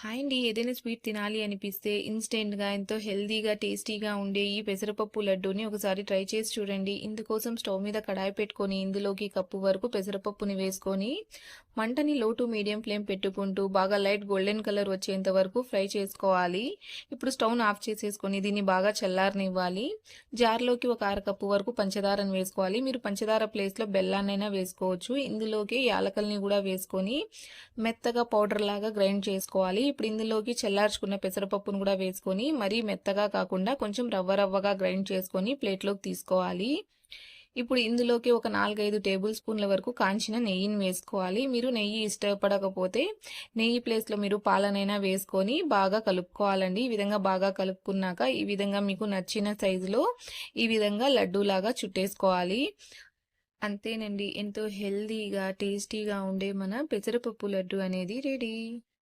Hi అండి. ఏదైనా sweet తినాలి అనిపిస్తే ఇన్‌స్టెంట్‌గా ఎంతో హెల్తీగా, టేస్టీగా ఉండే ఈ పెసరపప్పు లడ్డూని ఒకసారి ట్రై చేసి చూడండి. ఇందుకోసం స్టవ్ మీద కడాయి పెట్టుకొని ఇందులోకి కప్పు వరకు పెసరపప్పుని వేసుకొని మంటని లో టు మీడియం ఫ్లేమ్ పెట్టుకుంటూ బాగా లైట్ గోల్డెన్ కలర్ వచ్చేంత వరకు ఫ్రై చేసుకోవాలి. ఇప్పుడు స్టవ్‌ని ఆఫ్ చేసేసుకొని దీన్ని బాగా చల్లారనివ్వాలి. జార్‌లోకి ఒక అరకప్పు వరకు పంచదారను వేసుకోవాలి. మీరు పంచదార ప్లేస్‌లో బెల్లాన్నైనా వేసుకోవచ్చు. ఇందులోకి యాలకుల్ని కూడా వేసుకొని మెత్తగా పౌడర్ లాగా గ్రైండ్ చేసుకోవాలి. ఇప్పుడు ఇందులోకి చల్లార్చుకున్న పెసరపప్పును కూడా వేసుకొని మరీ మెత్తగా కాకుండా కొంచెం రవ్వ రవ్వగా గ్రైండ్ చేసుకొని ప్లేట్లోకి తీసుకోవాలి. ఇప్పుడు ఇందులోకి ఒక 4, 5 టేబుల్ స్పూన్ల వరకు కాంచిన నెయ్యిని వేసుకోవాలి. మీరు నెయ్యి ఇష్టపడకపోతే నెయ్యి ప్లేస్లో మీరు పాలనైనా వేసుకొని బాగా కలుపుకోవాలండి. ఈ విధంగా బాగా కలుపుకున్నాక ఈ విధంగా మీకు నచ్చిన సైజులో ఈ విధంగా లడ్డూలాగా చుట్టేసుకోవాలి. అంతేనండి. ఎంతో హెల్తీగా, టేస్టీగా ఉండే మన పెసరపప్పు లడ్డు అనేది రెడీ.